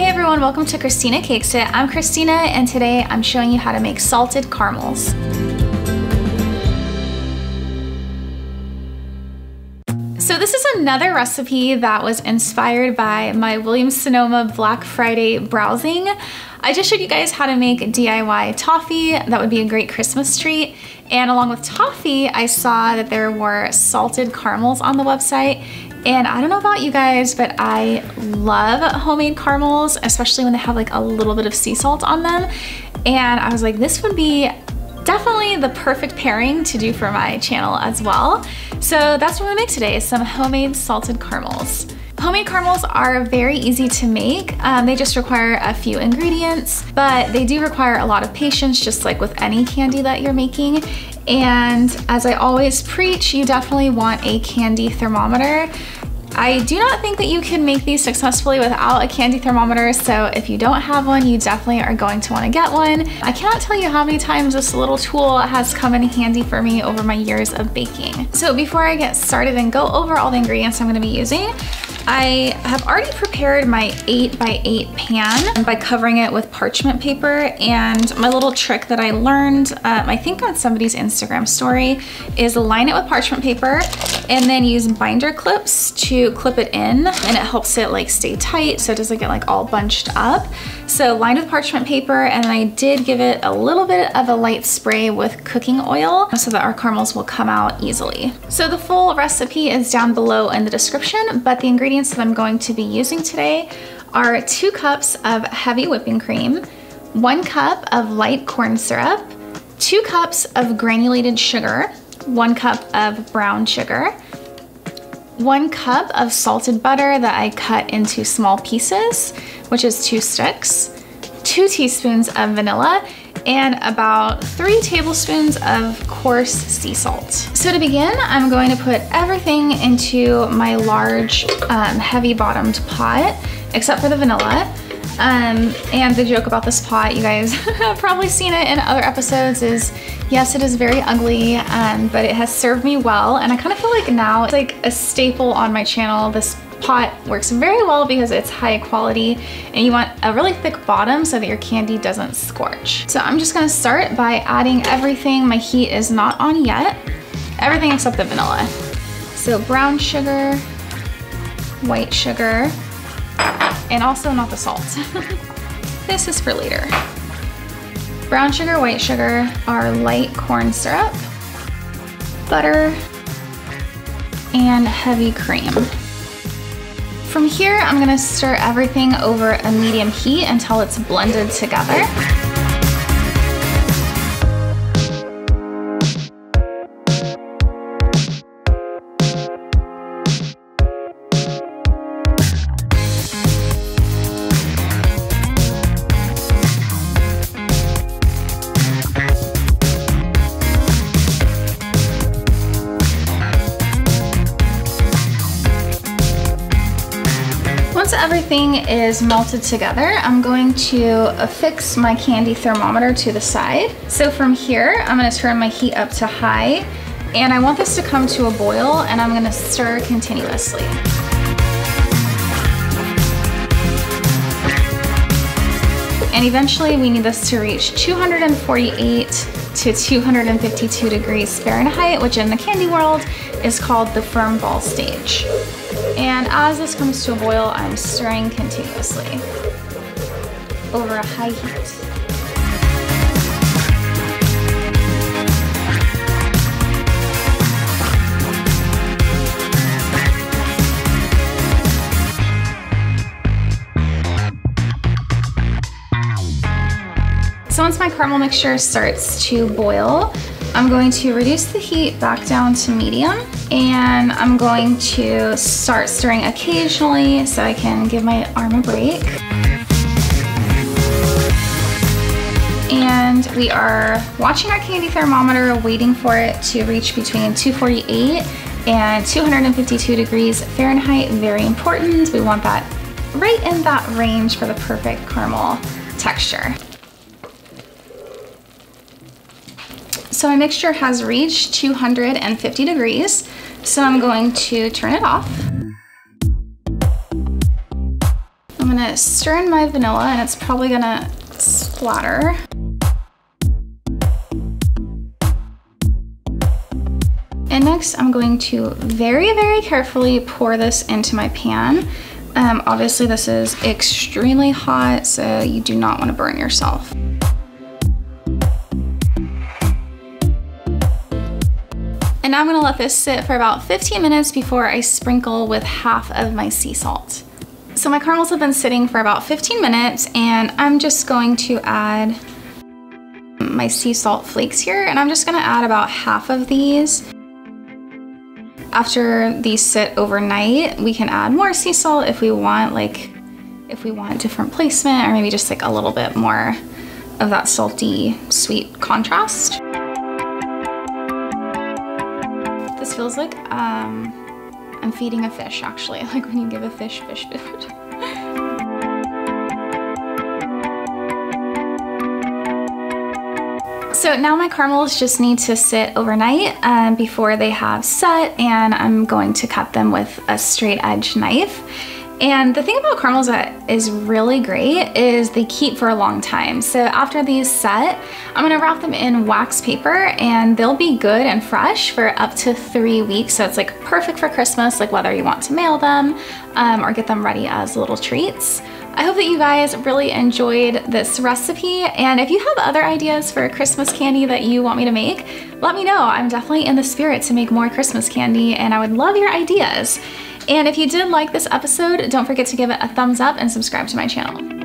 Hey everyone, welcome to Christina Cakes It. I'm Christina and today I'm showing you how to make salted caramels. So this is another recipe that was inspired by my Williams-Sonoma Black Friday browsing. I just showed you guys how to make DIY toffee. That would be a great Christmas treat. And along with toffee, I saw that there were salted caramels on the website. And I don't know about you guys, but I love homemade caramels, especially when they have like a little bit of sea salt on them. And I was like, this would be definitely the perfect pairing to do for my channel as well. So that's what I'm gonna make today, is some homemade salted caramels. Homemade caramels are very easy to make. They just require a few ingredients, but they do require a lot of patience, just like with any candy that you're making. And as I always preach, you definitely want a candy thermometer. I do not think that you can make these successfully without a candy thermometer, so if you don't have one, you definitely are going to want to get one. I cannot tell you how many times this little tool has come in handy for me over my years of baking. So before I get started and go over all the ingredients I'm going to be using, I have already prepared my 8x8 pan by covering it with parchment paper, and my little trick that I learned, I think on somebody's Instagram story, is line it with parchment paper and then use binder clips to clip it in, and it helps it like stay tight so it doesn't get like all bunched up. So lined with parchment paper, and then I did give it a little bit of a light spray with cooking oil so that our caramels will come out easily. So the full recipe is down below in the description, but the ingredients that I'm going to be using today are 2 cups of heavy whipping cream, 1 cup of light corn syrup, 2 cups of granulated sugar, 1 cup of brown sugar, 1 cup of salted butter that I cut into small pieces, which is 2 sticks, 2 teaspoons of vanilla, and about 3 tablespoons of coarse sea salt. So to begin, I'm going to put everything into my large heavy bottomed pot, except for the vanilla. And the joke about this pot, you guys have probably seen it in other episodes, is yes, it is very ugly, but it has served me well. And I kind of feel like now it's like a staple on my channel. This pot works very well because it's high quality, and you want a really thick bottom so that your candy doesn't scorch. So I'm just gonna start by adding everything. My heat is not on yet. Everything except the vanilla. So brown sugar, white sugar, and also not the salt. This is for later. Brown sugar, white sugar, our light corn syrup, butter, and heavy cream. From here, I'm gonna stir everything over a medium heat until it's blended together. Once everything is melted together, I'm going to affix my candy thermometer to the side. So from here, I'm gonna turn my heat up to high, and I want this to come to a boil, and I'm gonna stir continuously. And eventually we need this to reach 248 to 252 degrees Fahrenheit, which in the candy world is called the firm ball stage. And as this comes to a boil, I'm stirring continuously over a high heat. So once my caramel mixture starts to boil, I'm going to reduce the heat back down to medium, and I'm going to start stirring occasionally so I can give my arm a break. And we are watching our candy thermometer, waiting for it to reach between 248 and 252 degrees Fahrenheit. Very important. We want that right in that range for the perfect caramel texture. So my mixture has reached 250 degrees, so I'm going to turn it off. I'm then stir in my vanilla, and it's probably gonna splatter. And next I'm going to very, very carefully pour this into my pan. Obviously this is extremely hot, so you do not want to burn yourself. And now I'm gonna let this sit for about 15 minutes before I sprinkle with half of my sea salt. So my caramels have been sitting for about 15 minutes, and I'm just going to add my sea salt flakes here, and I'm just gonna add about half of these. After these sit overnight, we can add more sea salt if we want, like if we want different placement, or maybe just like a little bit more of that salty, sweet contrast. This feels like I'm feeding a fish, actually, like when you give a fish food. So now my caramels just need to sit overnight before they have set, and I'm going to cut them with a straight edge knife. And the thing about caramels that is really great is they keep for a long time. So after these set, I'm gonna wrap them in wax paper, and they'll be good and fresh for up to 3 weeks. So it's like perfect for Christmas, like whether you want to mail them or get them ready as little treats. I hope that you guys really enjoyed this recipe, and if you have other ideas for Christmas candy that you want me to make, let me know. I'm definitely in the spirit to make more Christmas candy, and I would love your ideas. And if you did like this episode, don't forget to give it a thumbs up and subscribe to my channel.